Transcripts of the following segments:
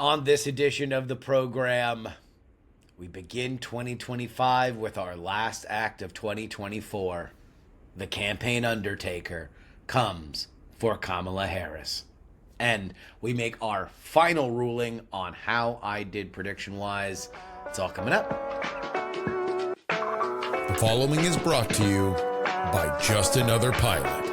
On this edition of the program, we begin 2025 with our last act of 2024. The campaign Undertaker comes for Kamala Harris. And we make our final ruling on how I did prediction-wise. It's all coming up. The following is brought to you by Just Another Pilot.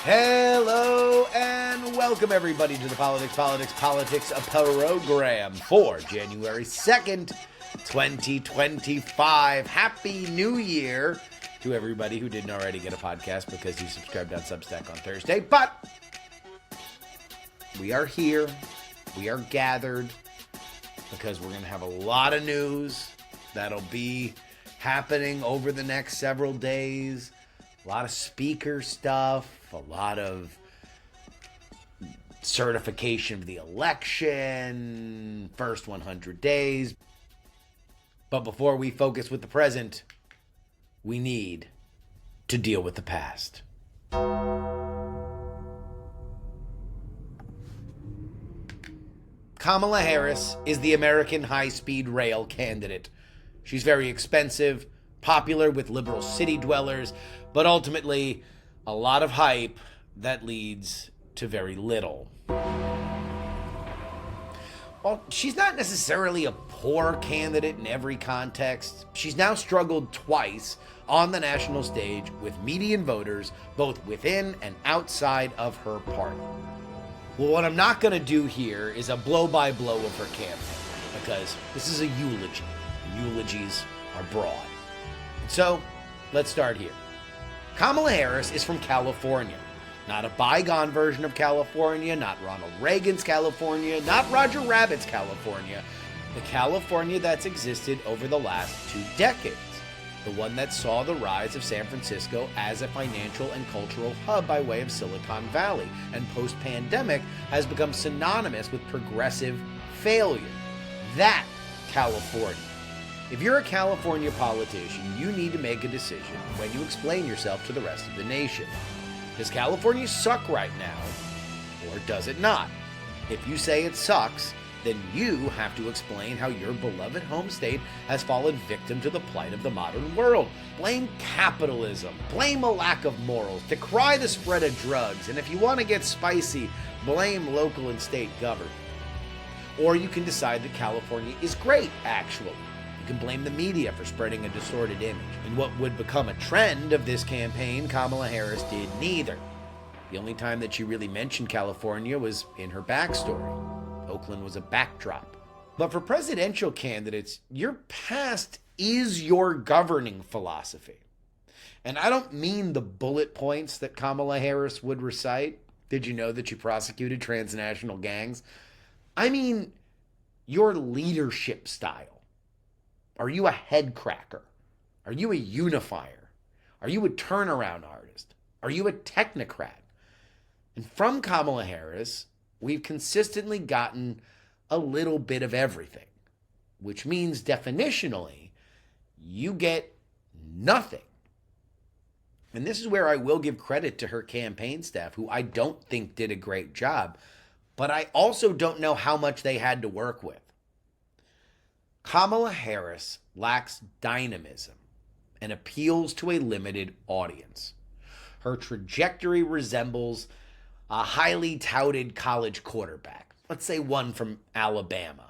Hello and welcome everybody to the Politics program for January 2nd, 2025. Happy New Year to everybody who didn't already get a podcast because you subscribed on Substack on Thursday. But we are here, we are gathered because we're going to have a lot of news that'll be happening over the next several days. A lot of speaker stuff, a lot of certification of the election, first 100 days. But before we focus with the present, we need to deal with the past. Kamala Harris is the American high-speed rail candidate. She's very expensive, popular with liberal city dwellers, but ultimately a lot of hype that leads to very little. Well, she's not necessarily a poor candidate in every context. She's now struggled twice on the national stage with median voters, both within and outside of her party. Well, what I'm not going to do here is a blow-by-blow of her campaign, because this is a eulogy. Eulogies are broad. So, let's start here. Kamala Harris is from California. Not a bygone version of California, not Ronald Reagan's California, not Roger Rabbit's California. The California that's existed over the last 2 decades. The one that saw the rise of San Francisco as a financial and cultural hub by way of Silicon Valley, and post-pandemic has become synonymous with progressive failure. That California. If you're a California politician, you need to make a decision when you explain yourself to the rest of the nation. Does California suck right now, or does it not? If you say it sucks, then you have to explain how your beloved home state has fallen victim to the plight of the modern world. Blame capitalism, blame a lack of morals, decry the spread of drugs, and if you want to get spicy, blame local and state government. Or you can decide that California is great, actually. You can blame the media for spreading a distorted image. In what would become a trend of this campaign, Kamala Harris did neither. The only time that she really mentioned California was in her backstory. Oakland was a backdrop. But for presidential candidates, your past is your governing philosophy. And I don't mean the bullet points that Kamala Harris would recite. Did you know that she prosecuted transnational gangs? I mean your leadership style. Are you a head cracker? Are you a unifier? Are you a turnaround artist? Are you a technocrat? And from Kamala Harris, we've consistently gotten a little bit of everything, which means definitionally, you get nothing. And this is where I will give credit to her campaign staff, who I don't think did a great job, but I also don't know how much they had to work with. Kamala Harris lacks dynamism and appeals to a limited audience. Her trajectory resembles a highly touted college quarterback, let's say one from Alabama,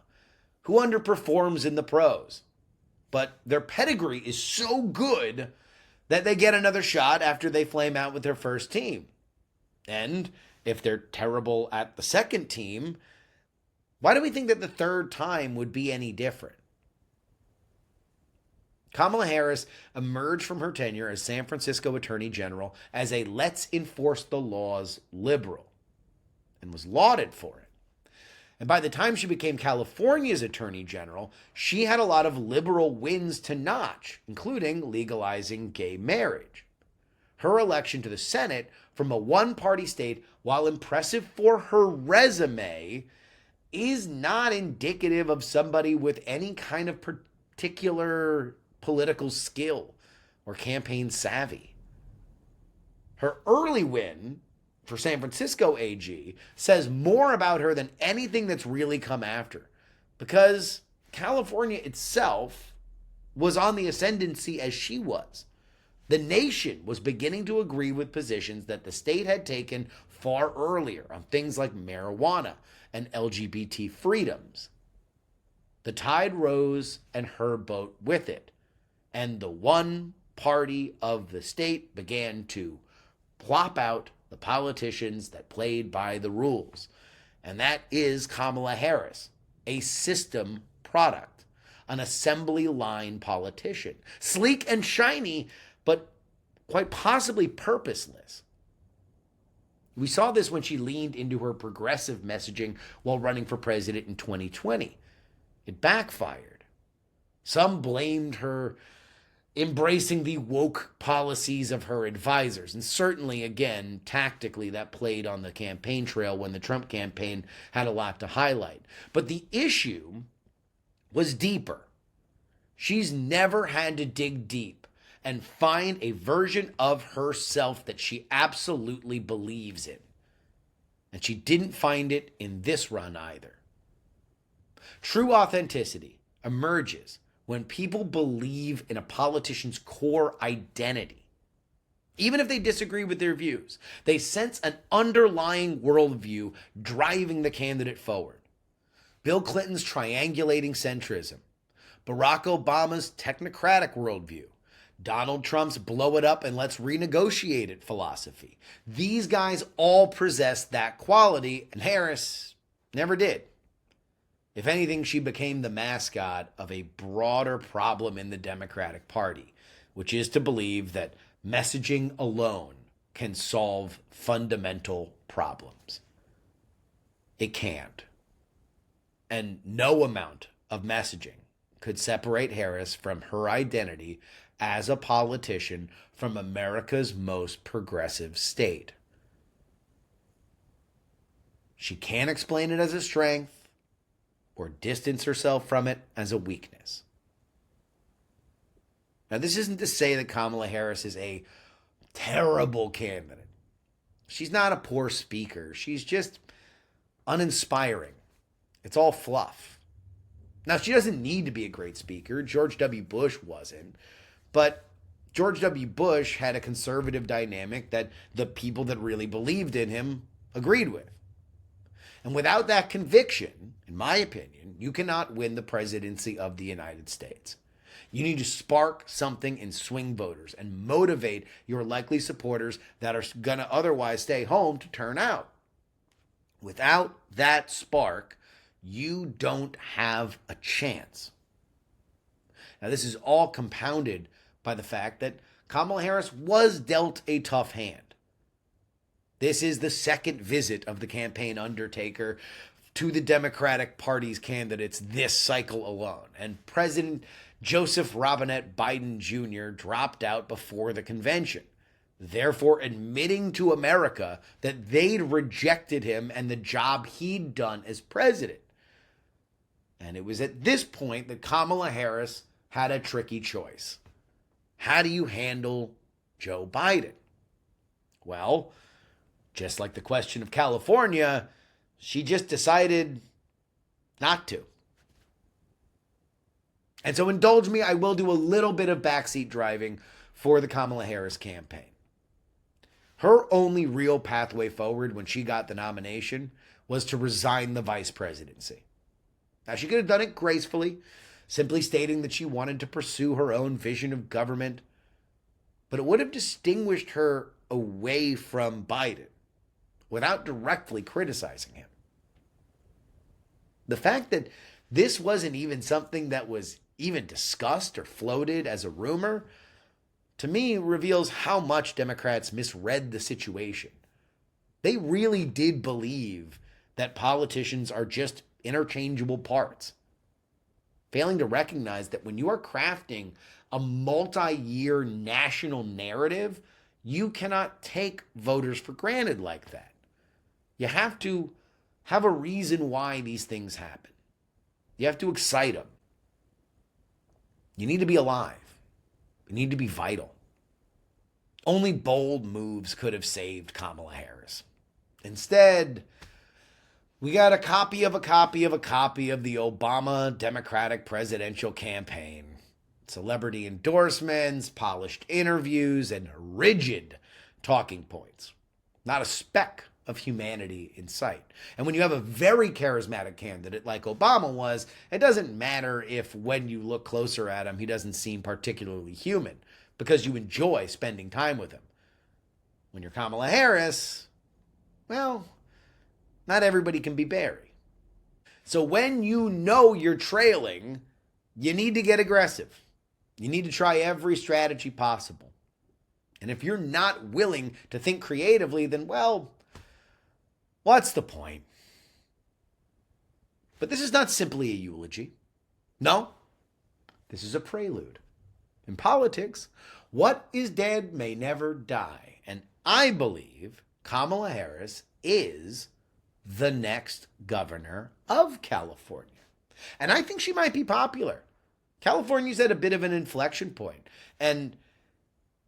who underperforms in the pros. But their pedigree is so good that they get another shot after they flame out with their first team. And if they're terrible at the second team, why do we think that the third time would be any different? Kamala Harris emerged from her tenure as San Francisco Attorney General as a let's enforce the laws liberal and was lauded for it. And by the time she became California's attorney general, she had a lot of liberal wins to notch, including legalizing gay marriage. Her election to the Senate from a one-party state, while impressive for her resume, is not indicative of somebody with any kind of particular political skill or campaign savvy. Her early win for San Francisco AG says more about her than anything that's really come after, because California itself was on the ascendancy as she was. The nation was beginning to agree with positions that the state had taken far earlier on things like marijuana and LGBT freedoms. The tide rose and her boat with it, and the one party of the state began to plop out the politicians that played by the rules. And that is Kamala Harris, a system product, an assembly line politician, sleek and shiny, but quite possibly purposeless. We saw this when she leaned into her progressive messaging while running for president in 2020. It backfired. Some blamed her embracing the woke policies of her advisors. And certainly, again, tactically, that played on the campaign trail when the Trump campaign had a lot to highlight. But the issue was deeper. She's never had to dig deep and find a version of herself that she absolutely believes in. And she didn't find it in this run either. True authenticity emerges when people believe in a politician's core identity. Even if they disagree with their views, they sense an underlying worldview driving the candidate forward. Bill Clinton's triangulating centrism, Barack Obama's technocratic worldview, Donald Trump's blow it up and let's renegotiate it philosophy. These guys all possess that quality, and Harris never did. If anything, she became the mascot of a broader problem in the Democratic Party, which is to believe that messaging alone can solve fundamental problems. It can't. And no amount of messaging could separate Harris from her identity as a politician from America's most progressive state. She can't explain it as a strength or distance herself from it as a weakness. Now, this isn't to say that Kamala Harris is a terrible candidate. She's not a poor speaker. She's just uninspiring. It's all fluff. Now, she doesn't need to be a great speaker. George W. Bush wasn't. But George W. Bush had a conservative dynamic that the people that really believed in him agreed with. And without that conviction, in my opinion, you cannot win the presidency of the United States. You need to spark something in swing voters and motivate your likely supporters that are going to otherwise stay home to turn out. Without that spark, you don't have a chance. Now, this is all compounded by the fact that Kamala Harris was dealt a tough hand. This is the second visit of the campaign Undertaker to the Democratic Party's candidates this cycle alone. And President Joseph Robinette Biden Jr. dropped out before the convention, therefore admitting to America that they'd rejected him and the job he'd done as president. And it was at this point that Kamala Harris had a tricky choice. How do you handle Joe Biden? Well, just like the question of California, she just decided not to. And so indulge me, I will do a little bit of backseat driving for the Kamala Harris campaign. Her only real pathway forward when she got the nomination was to resign the vice presidency. Now, she could have done it gracefully, simply stating that she wanted to pursue her own vision of government, but it would have distinguished her away from Biden without directly criticizing him. The fact that this wasn't even something that was even discussed or floated as a rumor, to me reveals how much Democrats misread the situation. They really did believe that politicians are just interchangeable parts. Failing to recognize that when you are crafting a multi-year national narrative, you cannot take voters for granted like that. You have to have a reason why these things happen. You have to excite them. You need to be alive. You need to be vital. Only bold moves could have saved Kamala Harris. Instead, we got a copy of a copy of a copy of the Obama Democratic presidential campaign. Celebrity endorsements, polished interviews, and rigid talking points. Not a speck of humanity in sight. And when you have a very charismatic candidate like Obama was, it doesn't matter if when you look closer at him, he doesn't seem particularly human, because you enjoy spending time with him. When you're Kamala Harris, well, not everybody can be Barry. So when you know you're trailing, you need to get aggressive. You need to try every strategy possible. And if you're not willing to think creatively, then, well, what's the point? But this is not simply a eulogy. No, this is a prelude. In politics, what is dead may never die. And I believe Kamala Harris is the next governor of California. And I think she might be popular. California's at a bit of an inflection point, and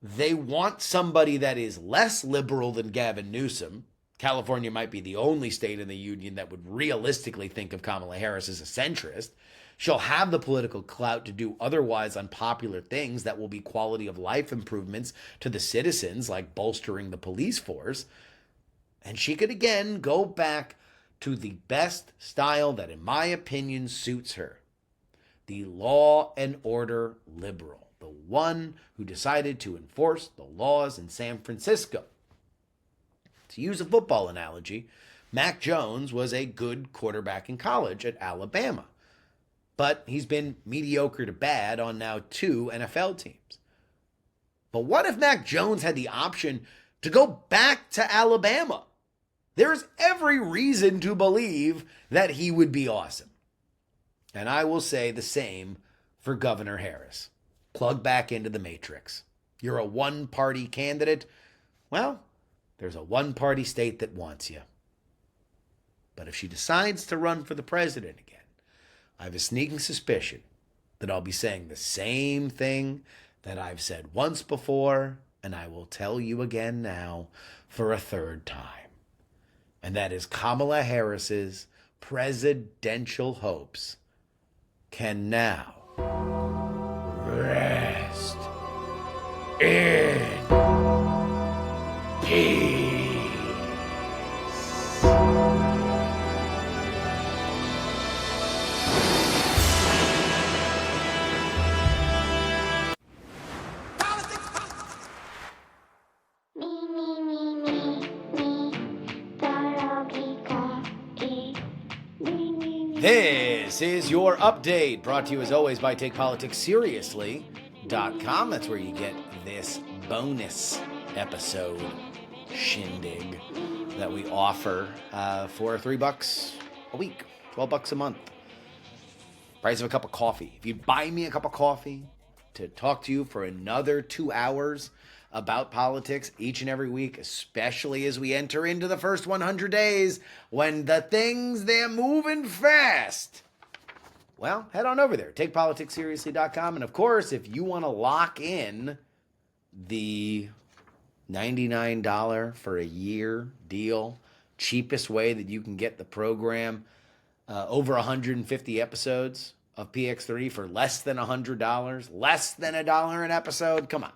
they want somebody that is less liberal than Gavin Newsom. California might be the only state in the union that would realistically think of Kamala Harris as a centrist. She'll have the political clout to do otherwise unpopular things that will be quality of life improvements to the citizens, like bolstering the police force. And she could again go back to the best style that, in my opinion, suits her. The law and order liberal, the one who decided to enforce the laws in San Francisco. To use a football analogy, Mac Jones was a good quarterback in college at Alabama, but he's been mediocre to bad on now 2 NFL teams. But what if Mac Jones had the option to go back to Alabama? There's every reason to believe that he would be awesome. And I will say the same for Governor Harris. Plug back into the matrix. You're a one-party candidate. Well, there's a one-party state that wants you. But if she decides to run for the president again, I have a sneaking suspicion that I'll be saying the same thing that I've said once before, and I will tell you again now for a third time. And that is Kamala Harris's presidential hopes can now rest in peace. This is your update, brought to you as always by TakePoliticsSeriously.com. That's where you get this bonus episode shindig that we offer for $3 a week, $12 a month. Price of a cup of coffee. If you buy me a cup of coffee to talk to you for another 2 hours about politics each and every week, especially as we enter into the first 100 days when they're moving fast. Well, head on over there, TakePoliticsSeriously.com. And of course, if you want to lock in the $99 for a year deal, cheapest way that you can get the program, over 150 episodes of PX3 for less than $100, less than $1 an episode. Come on.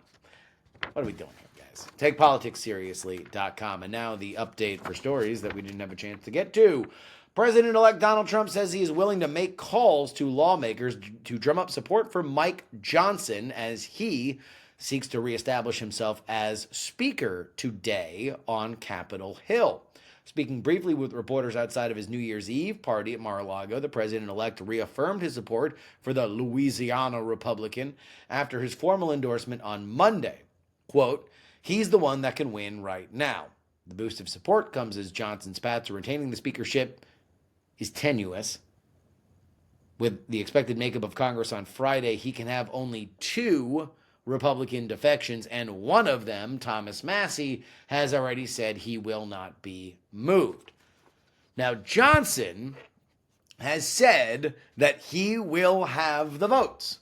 What are we doing here, guys? TakePoliticsSeriously.com. And now the update for stories that we didn't have a chance to get to. President-elect Donald Trump says he is willing to make calls to lawmakers to drum up support for Mike Johnson as he seeks to reestablish himself as Speaker today on Capitol Hill. Speaking briefly with reporters outside of his New Year's Eve party at Mar-a-Lago, the president-elect reaffirmed his support for the Louisiana Republican after his formal endorsement on Monday. Quote, he's the one that can win right now. The boost of support comes as Johnson's path to retaining the speakership is tenuous With the expected makeup of Congress on Friday, he can have only 2 Republican defections, and one of them, Thomas Massie, has already said he will not be moved. Now, Johnson has said that he will have the votes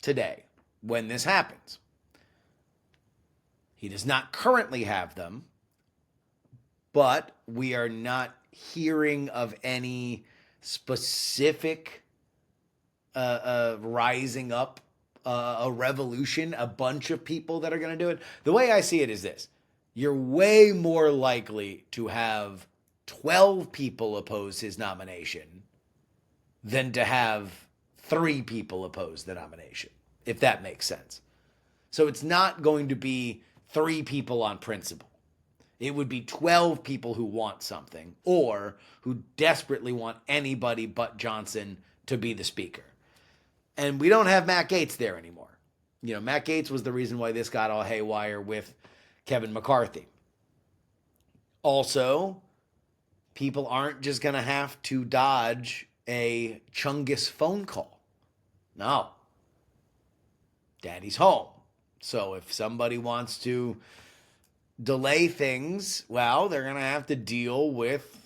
today when this happens. He does not currently have them, but we are not hearing of any specific rising up a revolution, a bunch of people that are going to do it. The way I see it is this. You're way more likely to have 12 people oppose his nomination than to have 3 people oppose the nomination, if that makes sense. So it's not going to be 3 people on principle. It would be 12 people who want something or who desperately want anybody but Johnson to be the speaker. And we don't have Matt Gaetz there anymore. You know, Matt Gaetz was the reason why this got all haywire with Kevin McCarthy. Also, people aren't just going to have to dodge a Chungus phone call. No. Daddy's home. So if somebody wants to delay things, well, they're going to have to deal with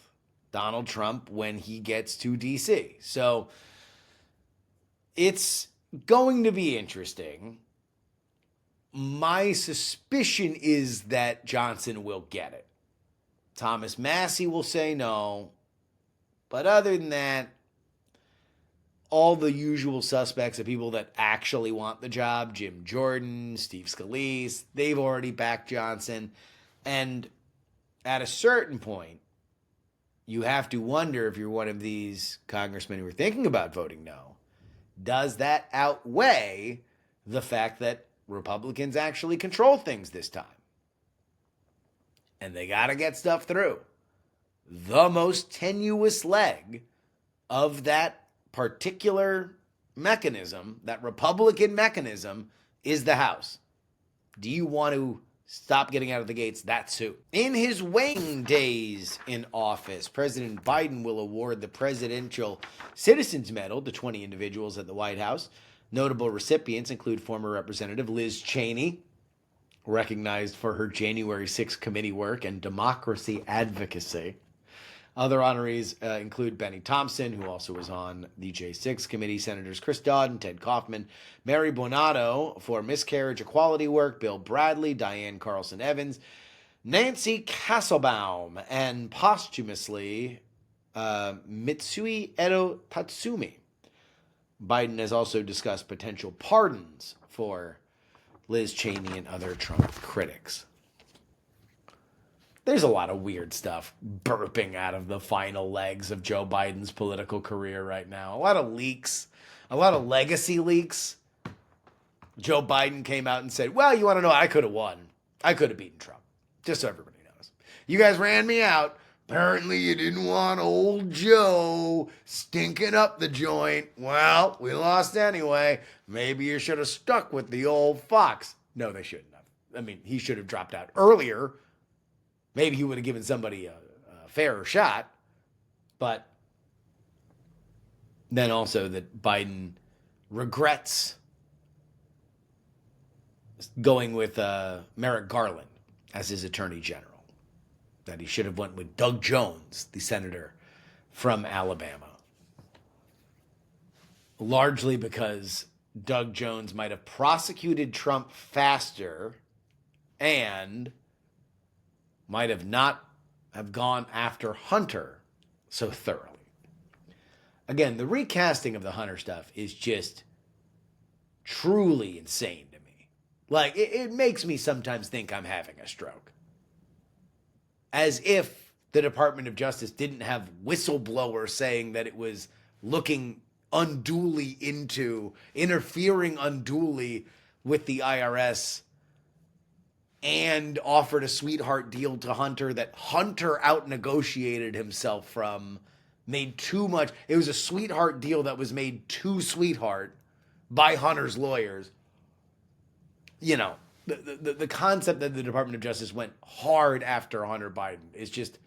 Donald Trump when he gets to D.C. So it's going to be interesting. My suspicion is that Johnson will get it. Thomas Massie will say no. But other than that, all the usual suspects of people that actually want the job, Jim Jordan, Steve Scalise, they've already backed Johnson. And at a certain point, you have to wonder, if you're one of these congressmen who are thinking about voting no, does that outweigh the fact that Republicans actually control things this time? And they got to get stuff through. The most tenuous leg of that particular mechanism, that Republican mechanism, is the House. Do you want to stop getting out of the gates that soon? In his waning days in office, President Biden will award the Presidential Citizens Medal to 20 individuals at the White House. Notable recipients include former Representative Liz Cheney, recognized for her January 6th committee work and democracy advocacy. Other honorees include Benny Thompson, who also was on the J6 committee, Senators Chris Dodd and Ted Kaufman, Mary Buonato for miscarriage equality work, Bill Bradley, Diane Carlson Evans, Nancy Kasselbaum, and posthumously Mitsui Edo Tatsumi. Biden has also discussed potential pardons for Liz Cheney and other Trump critics. There's a lot of weird stuff burping out of the final legs of Joe Biden's political career right now. A lot of leaks, a lot of legacy leaks. Joe Biden came out and said, well, you want to know, I could have won. I could have beaten Trump. Just so everybody knows. You guys ran me out. Apparently you didn't want old Joe stinking up the joint. Well, we lost anyway. Maybe you should have stuck with the old fox. No, they shouldn't have. I mean, he should have dropped out earlier. Maybe he would have given somebody a fairer shot. But then also that Biden regrets going with Merrick Garland as his attorney general. That he should have went with Doug Jones, the senator from Alabama. Largely because Doug Jones might have prosecuted Trump faster and might have not have gone after Hunter so thoroughly. Again, the recasting of the Hunter stuff is just truly insane to me. Like, it makes me sometimes think I'm having a stroke. As if the Department of Justice didn't have whistleblowers saying that it was looking unduly into, interfering unduly with the IRS, and offered a sweetheart deal to Hunter that Hunter out-negotiated himself from, made too much. It was a sweetheart deal that was made too sweetheart by Hunter's lawyers. You know, the concept that the Department of Justice went hard after Hunter Biden is just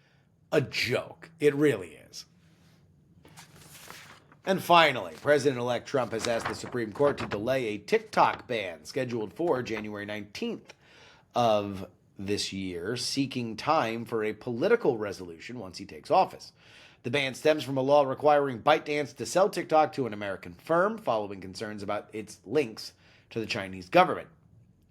a joke. It really is. And finally, President-elect Trump has asked the Supreme Court to delay a TikTok ban scheduled for January 19th of this year, seeking time for a political resolution once he takes office. The ban stems from a law requiring ByteDance to sell TikTok to an American firm following concerns about its links to the Chinese government.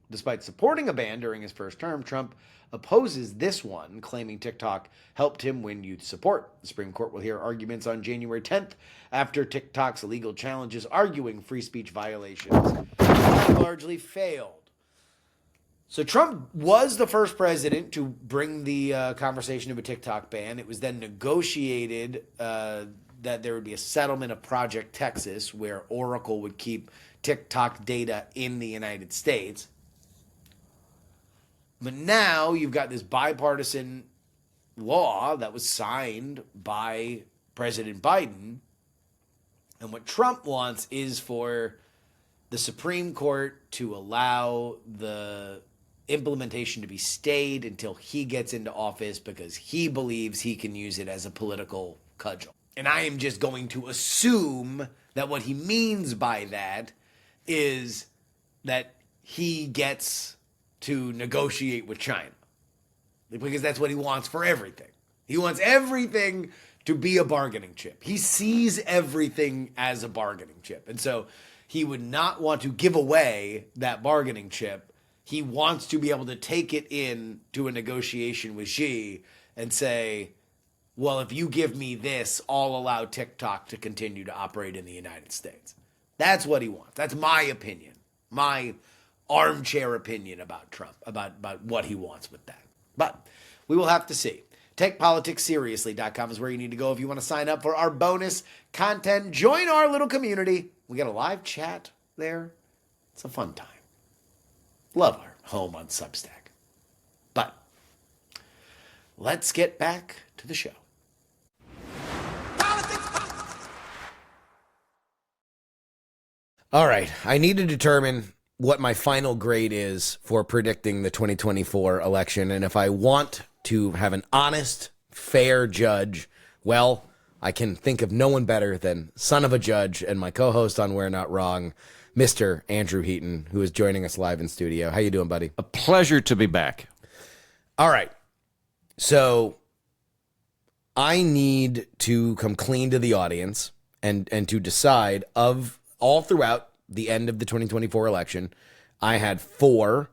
Despite supporting a ban during his first term, Trump opposes this one, claiming TikTok helped him win youth support. The Supreme Court will hear arguments on January 10th after TikTok's legal challenges arguing free speech violations have largely failed. So Trump was the first president to bring the conversation of a TikTok ban. It was then negotiated that there would be a settlement of Project Texas where Oracle would keep TikTok data in the United States. But now you've got this bipartisan law that was signed by President Biden. And what Trump wants is for the Supreme Court to allow the implementation to be stayed until he gets into office because he believes he can use it as a political cudgel. And I am just going to assume that what he means by that is that he gets to negotiate with China, because that's what he wants for everything. He wants everything to be a bargaining chip. He sees everything as a bargaining chip. And so he would not want to give away that bargaining chip. He wants to be able to take it in to a negotiation with Xi and say, well, if you give me this, I'll allow TikTok to continue to operate in the United States. That's what he wants. That's my opinion. My armchair opinion about Trump, about what he wants with that. But we will have to see. TakePoliticsSeriously.com is where you need to go if you want to sign up for our bonus content. Join our little community. We got a live chat there. It's a fun time. Love our home on Substack. But let's get back to the show. All right. I need to determine what my final grade is for predicting the 2024 election. And if I want to have an honest, fair judge, well, I can think of no one better than son of a judge and my co-host on We're Not Wrong, Mr. Andrew Heaton, who is joining us live in studio. How you doing, buddy? A pleasure to be back. All right. So I need to come clean to the audience and to decide of all throughout the end of the 2024 election, I had 4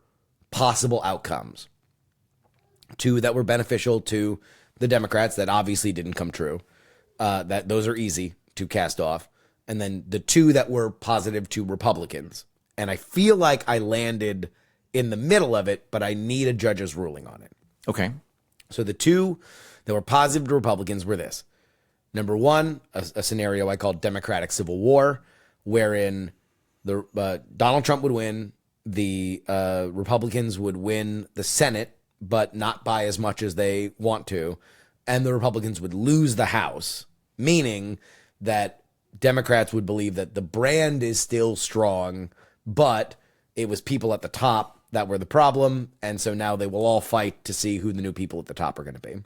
possible outcomes. 2 that were beneficial to the Democrats that obviously didn't come true. That those are easy to cast off. And then the 2 that were positive to Republicans. And I feel like I landed in the middle of it, but I need a judge's ruling on it. Okay. So the 2 that were positive to Republicans were this. Number 1, a scenario I called Democratic Civil War, wherein Donald Trump would win, the Republicans would win the Senate, but not by as much as they want to, and the Republicans would lose the House, meaning that Democrats would believe that the brand is still strong, but it was people at the top that were the problem, and so now they will all fight to see who the new people at the top are going to be.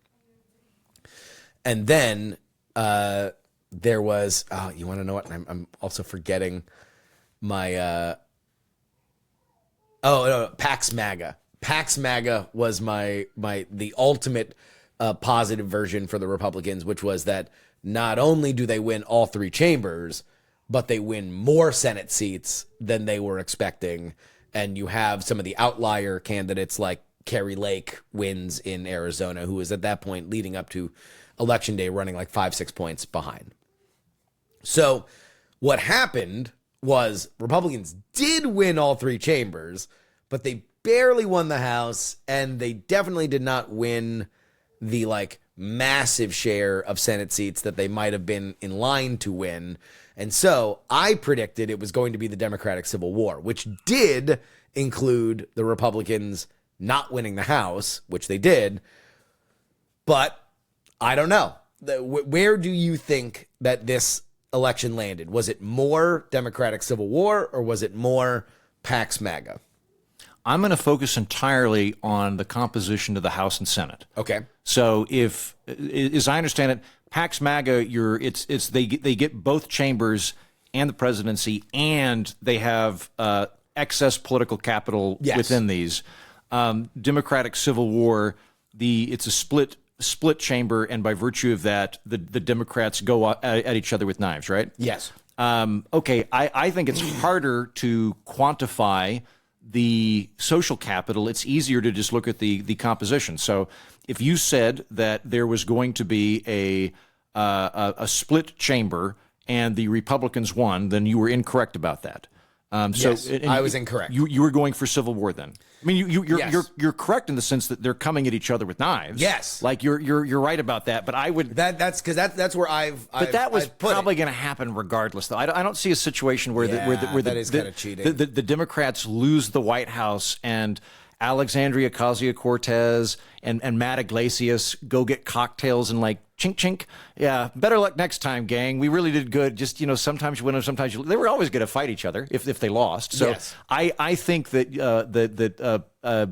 And then there was, you want to know what? I'm also forgetting my Pax MAGA. Pax MAGA was the ultimate positive version for the Republicans, which was that not only do they win all 3 chambers, but they win more Senate seats than they were expecting. And you have some of the outlier candidates like Carrie Lake wins in Arizona, who was at that point leading up to Election Day running like 5-6 points behind. So what happened was Republicans did win all 3 chambers, but they barely won the House, and they definitely did not win the massive share of Senate seats that they might have been in line to win. And so I predicted it was going to be the Democratic Civil War, which did include the Republicans not winning the House, which they did. But I don't know. Where do you think that this election landed? Was it more Democratic Civil War, or was it more Pax MAGA? I'm going to focus entirely on the composition of the House and Senate. Okay. So if, as I understand it, Pax MAGA, they get both chambers and the presidency, and they have excess political capital within these. Democratic Civil War, it's a split chamber, and by virtue of that, the Democrats go at each other with knives, right? Yes. Okay, I think it's harder to quantify the social capital. It's easier to just look at the composition. So if you said that there was going to be a split chamber and the Republicans won, then you were incorrect about that. Yes, I was incorrect. You were going for Civil War then. I mean, you're correct in the sense that they're coming at each other with knives. Yes, like you're right about that. But I would that's where But that was probably going to happen regardless, though. I don't see a situation where that is kind of cheating. The Democrats lose the White House and Alexandria Ocasio-Cortez and Matt Iglesias go get cocktails and like chink chink. Yeah, better luck next time, gang. We really did good. Just sometimes you win, sometimes you. They were always going to fight each other if they lost. So yes. I think that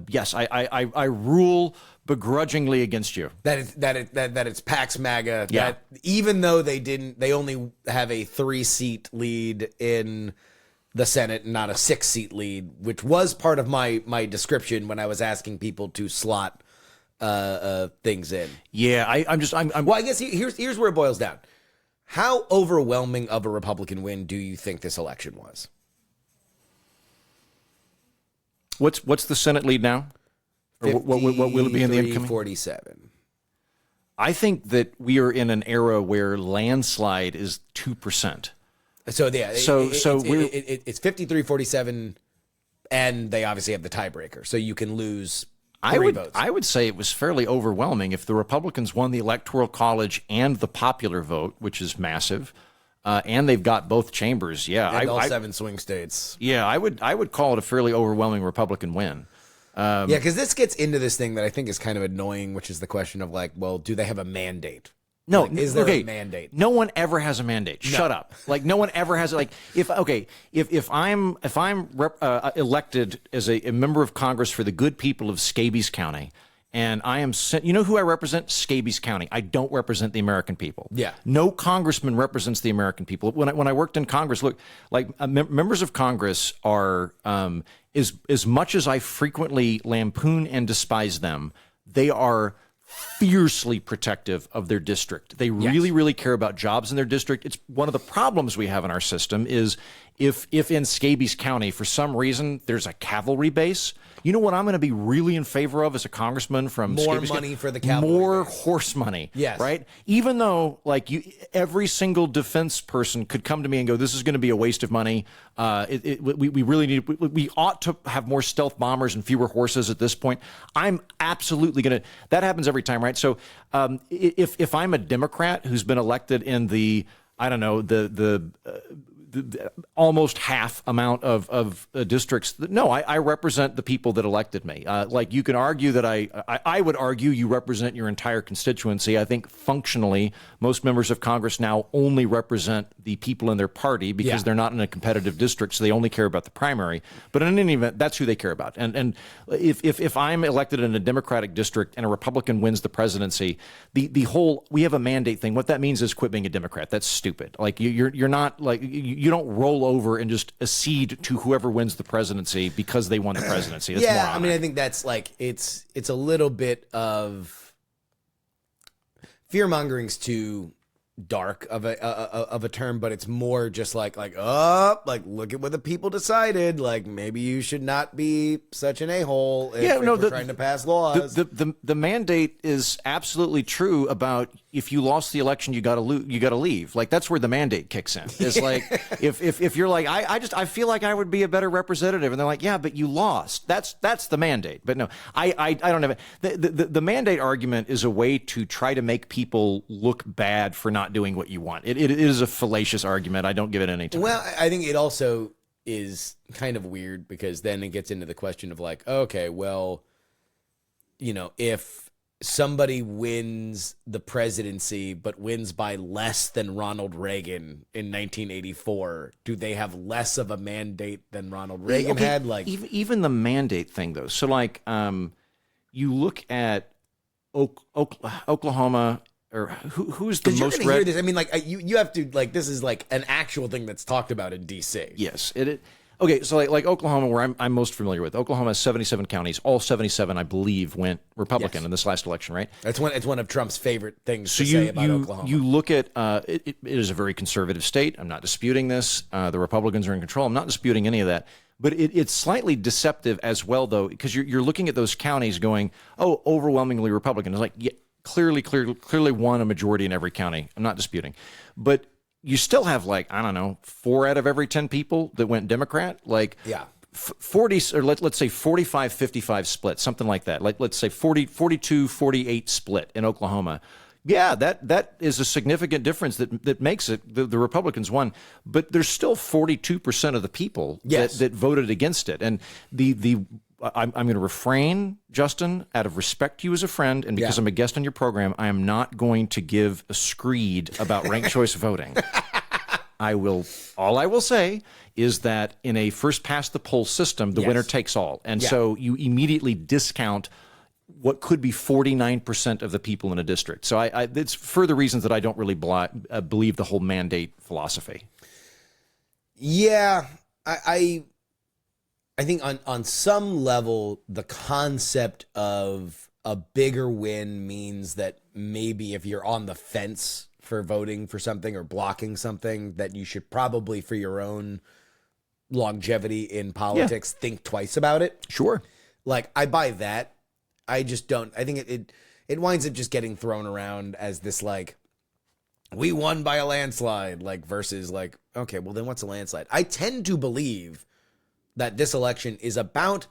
yes, I rule begrudgingly against you. That it's Pax MAGA. Yeah. That even though they only have a 3-seat lead in the Senate and not a 6-seat lead, which was part of my description when I was asking people to slot things in. Yeah, I'm well, I guess here's where it boils down. How overwhelming of a Republican win do you think this election was? What's the Senate lead now? Or what will it be in the incoming? 47. I think that we are in an era where landslide is 2%. So yeah, it's 53-47, and they obviously have the tiebreaker, so you can lose three votes. I would say it was fairly overwhelming if the Republicans won the Electoral College and the popular vote, which is massive, and they've got both chambers. Yeah, and all 7 swing states. Yeah, I would call it a fairly overwhelming Republican win. Yeah, because this gets into this thing that I think is kind of annoying, which is the question of like, well, do they have a mandate? No, is there a mandate? No one ever has a mandate. No. Shut up. Like no one ever has like if I'm elected as a member of Congress for the good people of Scabies County, and I am sent. You know who I represent? Scabies County. I don't represent the American people. Yeah. No congressman represents the American people. When I worked in Congress, look, like members of Congress are as much as I frequently lampoon and despise them, they are fiercely protective of their district. They really, really care about jobs in their district. It's one of the problems we have in our system is if in Scabies County, for some reason, there's a cavalry base, you know what I'm going to be really in favor of as a congressman from more Scabies money for the cavalry more base. Horse money. Yes. Right? Even though like every single defense person could come to me and go, this is going to be a waste of money. We really need, we ought to have more stealth bombers and fewer horses at this point. I'm absolutely going to, that happens every time, right? So if I'm a Democrat who's been elected in the, I don't know, the almost half amount of districts. No, I represent the people that elected me. Like you can argue that I would argue you represent your entire constituency. I think functionally most members of Congress now only represent the people in their party because they're not in a competitive district, so they only care about the primary. But in any event, that's who they care about. And if I'm elected in a Democratic district and a Republican wins the presidency, the whole we have a mandate thing. What that means is quit being a Democrat. That's stupid. Like you're not like you don't roll over and just accede to whoever wins the presidency because they won the presidency. That's moronic. I mean, I think that's like it's a little bit of fear mongering's too dark of a term, but it's more just like look at what the people decided. Like maybe you should not be such an a-hole if we're trying to pass laws. The mandate is absolutely true about if you lost the election, you got to leave. Like that's where the mandate kicks in. It's like if you're like I feel like I would be a better representative, and they're like, yeah, but you lost. That's the mandate. But no, I don't have it. The mandate argument is a way to try to make people look bad for not doing what you want. It is a fallacious argument. I don't give it any time. Well, I think it also is kind of weird because then it gets into the question of like, okay, well, you know, if somebody wins the presidency but wins by less than Ronald Reagan in 1984, do they have less of a mandate than Ronald Reagan had? Like even the mandate thing though. So like you look at Oklahoma, or who's the most red? Hear this. I mean, like you have to like this is like an actual thing that's talked about in D.C. Yes, it. Okay, so like Oklahoma, where I'm most familiar with, Oklahoma has 77 counties. All 77, I believe, went Republican in this last election, right? It's one of Trump's favorite things to say about Oklahoma. You look at it is a very conservative state. I'm not disputing this. The Republicans are in control. I'm not disputing any of that. But it's slightly deceptive as well, though, because you're looking at those counties going, oh, overwhelmingly Republican. It's like, yeah, clearly won a majority in every county. I'm not disputing. But you still have like, I don't know, 4 out of every 10 people that went Democrat. Like 40, or let's say 45-55 split, something like that. Like let's say 42-48 split in Oklahoma. Yeah, that is a significant difference that makes it the Republicans won, but there's still 42% of the people that voted against it. And I'm going to refrain, Justin, out of respect to you as a friend, and because I'm a guest on your program, I am not going to give a screed about ranked choice voting. All I will say is that in a first past the poll system, the winner takes all. And so you immediately discount what could be 49% of the people in a district. So it's for the reasons that I don't really believe the whole mandate philosophy. Yeah, I think on some level, the concept of a bigger win means that maybe if you're on the fence for voting for something or blocking something, that you should probably, for your own longevity in politics, think twice about it. Sure. Like, I buy that. I just don't. I think it winds up just getting thrown around as this, like, we won by a landslide, like, versus like, okay, well then what's a landslide? I tend to believe that this election is about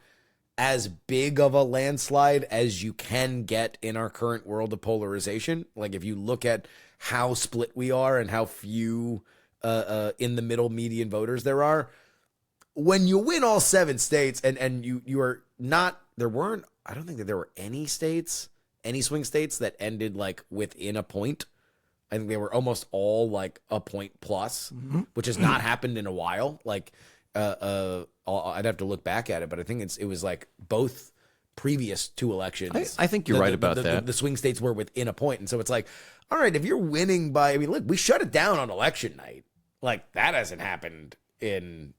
as big of a landslide as you can get in our current world of polarization. Like, if you look at how split we are and how few in the middle median voters there are, when you win all 7 states and you are not, I don't think that there were any swing states that ended like within a point. I think they were almost all like a point plus, which has not happened in a while. Like, I'd have to look back at it, but I think it was like both previous 2 elections. I think you're right about that. The swing states were within a point. And so it's like, all right, if you're winning by, I mean, look, we shut it down on election night. Like, that hasn't happened in,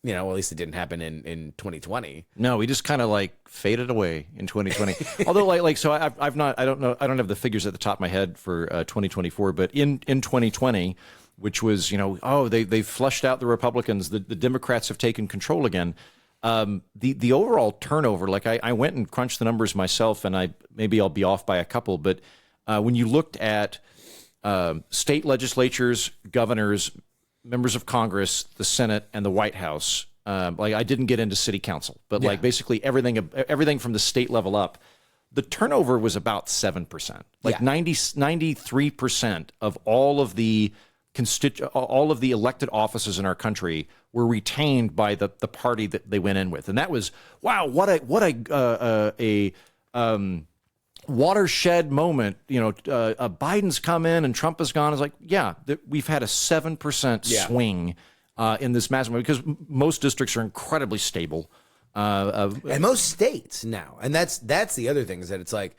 at least it didn't happen in 2020. No, we just kind of like faded away in 2020. Although so I don't have the figures at the top of my head for 2024, but in 2020, which was, they flushed out the Republicans, the Democrats have taken control again. The overall turnover, like I went and crunched the numbers myself, and maybe I'll be off by a couple, but when you looked at state legislatures, governors, members of Congress, the Senate, and the White House, like I didn't get into city council, but like basically everything from the state level up, the turnover was about 7%. Like 93% of all of the elected offices in our country were retained by the party that they went in with, and that was what a watershed moment. Biden's come in and Trump is gone. It's like, we've had a 7% swing in this massive moment, because most districts are incredibly stable, and most states now. And that's the other thing, is that it's like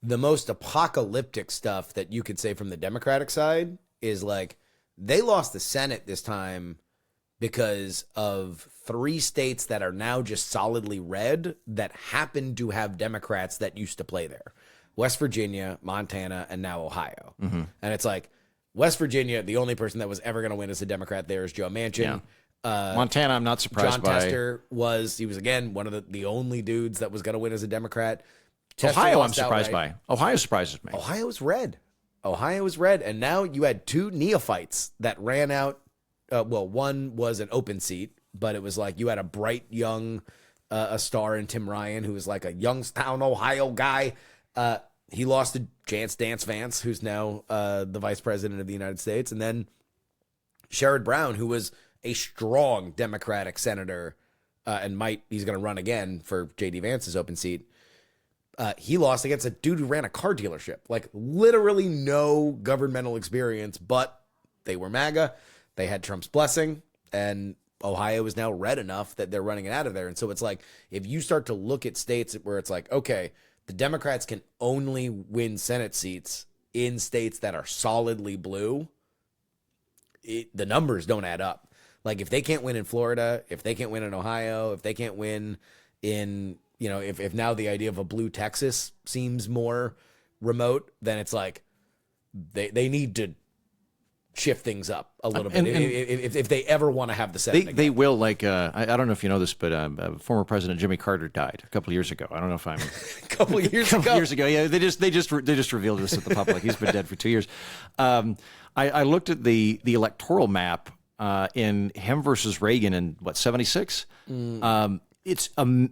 the most apocalyptic stuff that you could say from the Democratic side is like, they lost the Senate this time because of 3 states that are now just solidly red that happen to have Democrats that used to play there. West Virginia, Montana, and now Ohio. Mm-hmm. And it's like, West Virginia, the only person that was ever going to win as a Democrat there is Joe Manchin. Yeah. Montana, I'm not surprised by. John Tester was again, one of the only dudes that was going to win as a Democrat. Ohio, I'm surprised by. Ohio surprises me. Ohio was red. And now you had 2 neophytes that ran out. One was an open seat, but it was like you had a bright young a star in Tim Ryan, who was like a Youngstown, Ohio guy. He lost to Dance Vance, who's now the vice president of the United States. And then Sherrod Brown, who was a strong Democratic senator and he's going to run again for J.D. Vance's open seat. He lost against a dude who ran a car dealership. Like, literally no governmental experience, but they were MAGA. They had Trump's blessing, and Ohio is now red enough that they're running it out of there. And so it's like, if you start to look at states where it's like, okay, the Democrats can only win Senate seats in states that are solidly blue, the numbers don't add up. Like, if they can't win in Florida, if they can't win in Ohio, if they can't win in, you know, if now the idea of a blue Texas seems more remote, then it's like they need to shift things up a little bit if they ever want to have the Senate. They will. Like, I don't know if you know this, but former President Jimmy Carter died a couple of years ago. I don't know if I'm a couple of years ago. Yeah, they just revealed this to the public. He's been dead for 2 years. I looked at the electoral map in him versus Reagan in what, 76. It's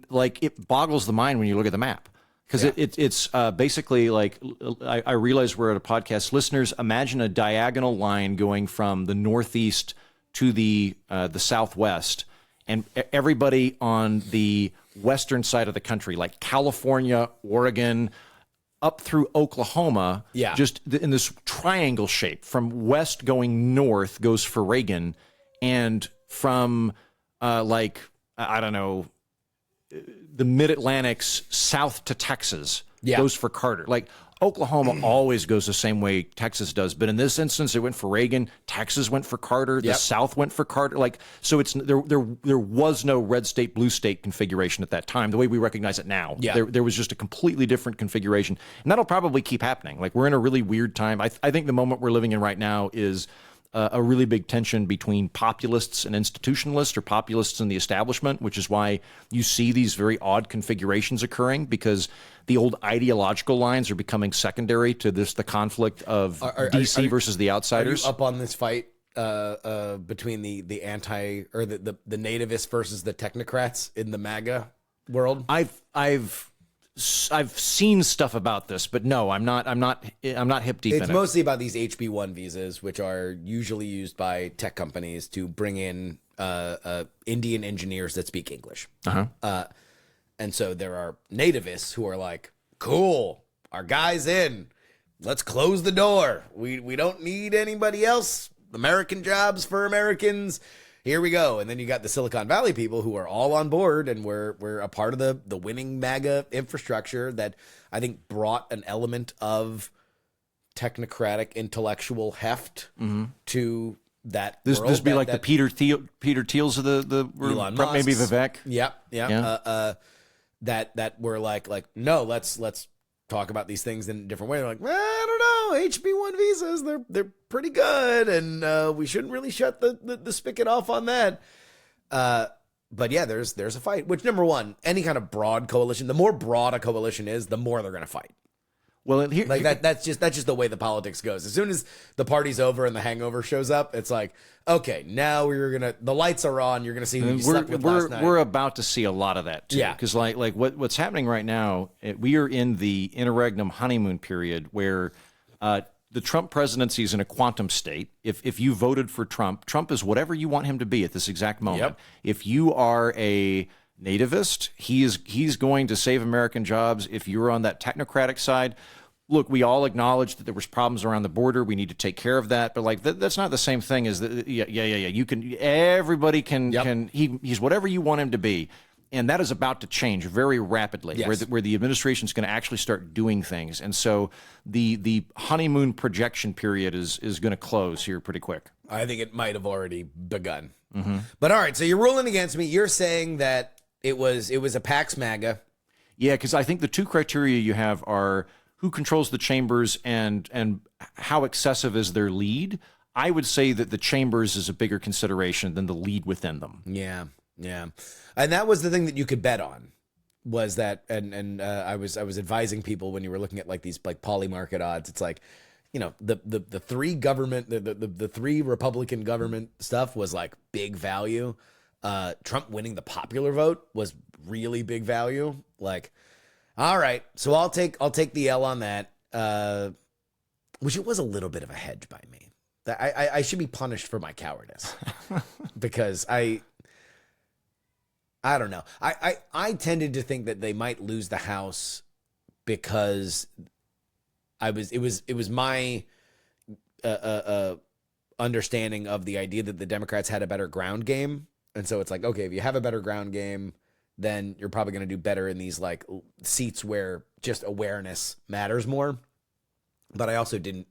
like, it boggles the mind when you look at the map. Because it's basically like, I realize we're at a podcast. Listeners, imagine a diagonal line going from the northeast to the southwest, and everybody on the western side of the country, like California, Oregon, up through Oklahoma, just in this triangle shape. From west going north goes for Reagan, and from like, I don't know, the Mid-Atlantic's south to Texas goes for Carter. Like, Oklahoma always goes the same way Texas does, but in this instance, it went for Reagan. Texas went for Carter. The South went for Carter. Like, so it's there was no red state, blue state configuration at that time, the way we recognize it now. There was just a completely different configuration, and that'll probably keep happening. Like, we're in a really weird time. I think the moment we're living in right now is a really big tension between populists and institutionalists, or populists and the establishment, which is why you see these very odd configurations occurring, because the old ideological lines are becoming secondary to the conflict of DC versus the outsiders. Are you up on this fight between the anti, or the nativists versus the technocrats in the MAGA world? I've seen stuff about this, but no, I'm not hip deep in it. It's mostly about these HB1 visas, which are usually used by tech companies to bring in Indian engineers that speak English. And so there are nativists who are like, cool, our guy's in. Let's close the door. We don't need anybody else. American jobs for Americans. Here we go. And then you got the Silicon Valley people who are all on board, and we're a part of the winning MAGA infrastructure that I think brought an element of technocratic intellectual heft to that world. This be like the Peter Thiels of the Elon Musk, maybe Vivek. That we're like, no, let's talk about these things in a different way. They're like, well, I don't know, HB1 visas, they're pretty good, and we shouldn't really shut the spigot off on that. But yeah, there's a fight. Which, number one, any kind of broad coalition, the more broad a coalition is, the more they're going to fight. Well, that's just the way the politics goes. As soon as the party's over and the hangover shows up, it's like, okay, now the lights are on. You're gonna see who you slept with last night. We're about to see a lot of that too. Yeah, because like what's happening right now, we are in the interregnum honeymoon period where the Trump presidency is in a quantum state. If you voted for Trump, Trump is whatever you want him to be at this exact moment. Yep. If you are a nativist, he's going to save American jobs. If you're on that technocratic side, look, we all acknowledge that there was problems around the border. We need to take care of that. But like that's not the same thing as you can. Everybody can. He's whatever you want him to be, and that is about to change very rapidly. Yes. Where the administration is going to actually start doing things, and so the honeymoon projection period is going to close here pretty quick. I think it might have already begun. But all right, so you're ruling against me. You're saying that it was a Pax MAGA. Yeah, because I think the two criteria you have are who controls the chambers and how excessive is their lead. I would say that the chambers is a bigger consideration than the lead within them. Yeah. And that was the thing that you could bet on, was that, and I was advising people when you were looking at like these like poly market odds. It's like, you know, the three government, the three Republican government stuff was like big value. Trump winning the popular vote was really big value. Like, all right, so I'll take the L on that, which it was a little bit of a hedge by me. I should be punished for my cowardice because I don't know. I tended to think that they might lose the House because it was my understanding of the idea that the Democrats had a better ground game. And so it's like, okay, if you have a better ground game, then you're probably going to do better in these like seats where just awareness matters more. But I also didn't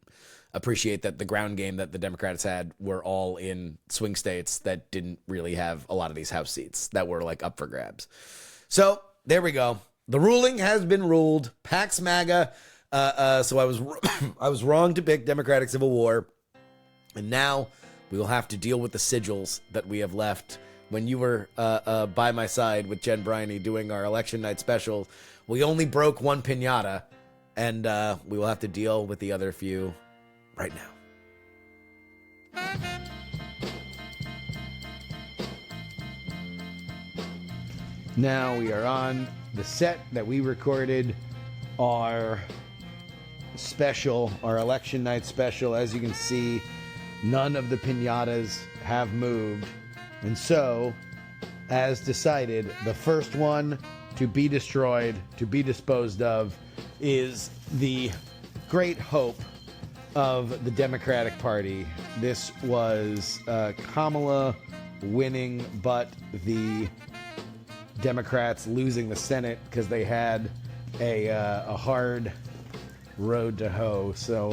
appreciate that the ground game that the Democrats had were all in swing states that didn't really have a lot of these House seats that were like up for grabs. So there we go. The ruling has been ruled. Pax MAGA. So I was wrong to pick Democratic Civil War. And now we will have to deal with the sigils that we have left. When you were by my side with Jen Briney doing our election night special, we only broke one piñata, and we will have to deal with the other few right now. Now we are on the set that we recorded our special, our election night special. As you can see, none of the piñatas have moved. And so, as decided, the first one to be destroyed, to be disposed of, is the great hope of the Democratic Party. This was Kamala winning, but the Democrats losing the Senate because they had a hard road to hoe. So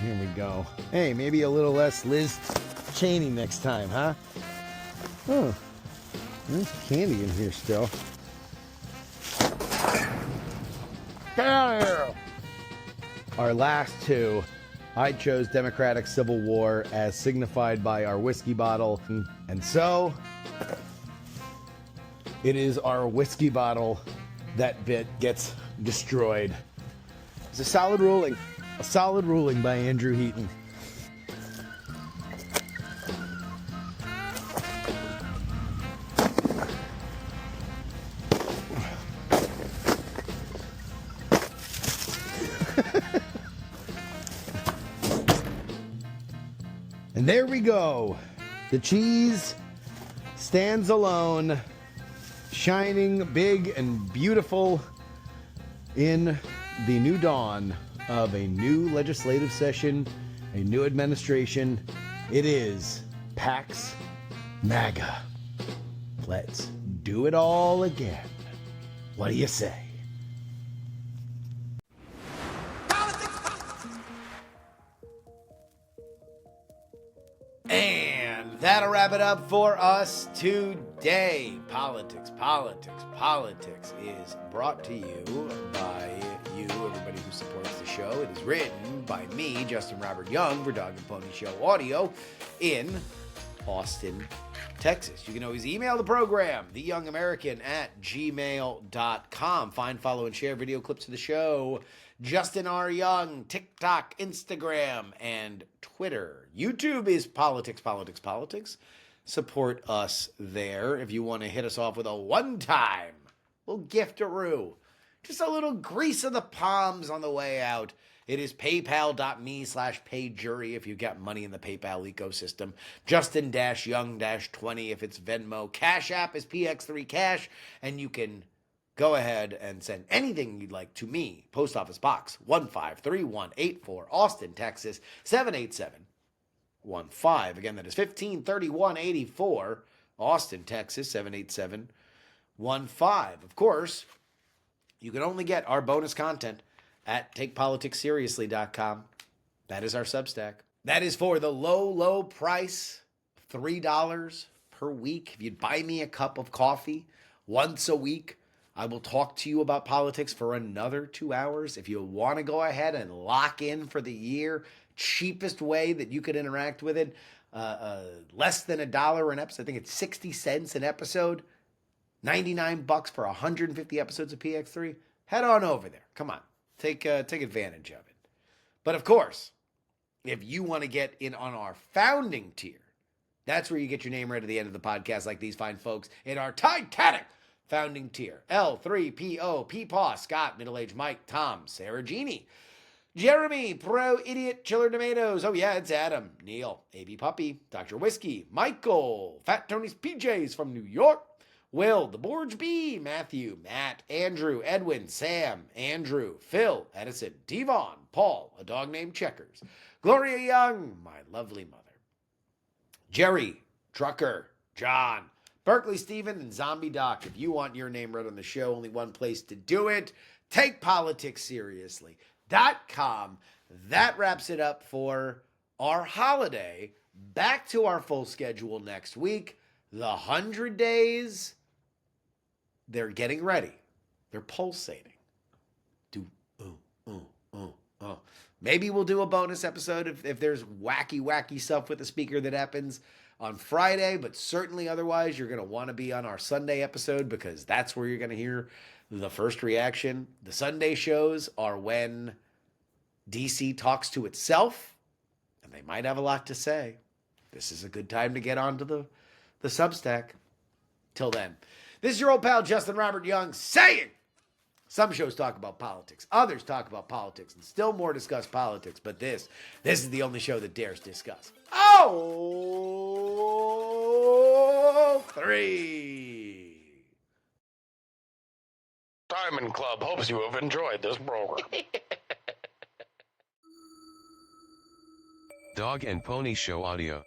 here we go. Hey, maybe a little less Liz Cheney next time, huh? Oh, there's candy in here still. Get out of here! Our last two, I chose Democratic Civil War as signified by our whiskey bottle. And so, it is our whiskey bottle that bit gets destroyed. It's a solid ruling. A solid ruling by Andrew Heaton. And there we go. The cheese stands alone, shining big and beautiful in the new dawn of a new legislative session, a new administration. It is Pax MAGA. Let's do it all again. What do you say? And that'll wrap it up for us today. Politics is brought to you by you, everybody who supports the show. It is written by me, Justin Robert Young, for Dog and Pony Show Audio in Austin, Texas. You can always email the program, theyoungamerican@gmail.com. Find, follow, and share video clips of the show. Justin R. Young, TikTok, Instagram, and Twitter. YouTube is Politics. Support us there if you want to hit us off with a one-time little gift-a-roo. Just a little grease of the palms on the way out. It is paypal.me/payjury if you've got money in the PayPal ecosystem. Justin-Young-20 if it's Venmo. Cash App is PX3Cash, and you can go ahead and send anything you'd like to me. Post Office Box 153184, Austin, Texas 78715. Again, that is 153184, Austin, Texas 78715. Of course, you can only get our bonus content at takepoliticsseriously.com. That is our Substack. That is for the low price, $3 per week. If you'd buy me a cup of coffee once a week, I will talk to you about politics for another 2 hours. If you want to go ahead and lock in for the year, cheapest way that you could interact with it, less than $1 an episode. I think it's 60 cents an episode, $99 for 150 episodes of PX3. Head on over there. Come on, take advantage of it. But of course, if you want to get in on our founding tier, that's where you get your name right at the end of the podcast, like these fine folks in our Titanic founding tier. L3PO, Peepaw, Scott, Middle-Aged Mike, Tom, Sarah Jeannie, Jeremy, Pro Idiot, Chiller Tomatoes. Oh yeah, it's Adam, Neil, AB Puppy, Dr. Whiskey, Michael, Fat Tony's PJs from New York, Will, the Borge B, Matthew, Matt, Andrew, Edwin, Sam, Andrew, Phil, Edison, Devon, Paul, a dog named Checkers, Gloria Young, my lovely mother, Jerry, Trucker, John, Berkeley Stephen, and Zombie Doc. If you want your name read on the show, only one place to do it. Take politics seriously.com. That wraps it up for our holiday. Back to our full schedule next week. The 100 days, they're getting ready. They're pulsating. Maybe we'll do a bonus episode if there's wacky stuff with the speaker that happens on Friday, but certainly otherwise you're going to want to be on our Sunday episode because that's where you're going to hear the first reaction. The Sunday shows are when DC talks to itself, and they might have a lot to say. This is a good time to get onto the Substack. Till then, this is your old pal Justin Robert Young saying, some shows talk about politics, others talk about politics, and still more discuss politics, but this is the only show that dares discuss. Oh, 3. Diamond Club hopes you have enjoyed this program. Dog and Pony Show audio.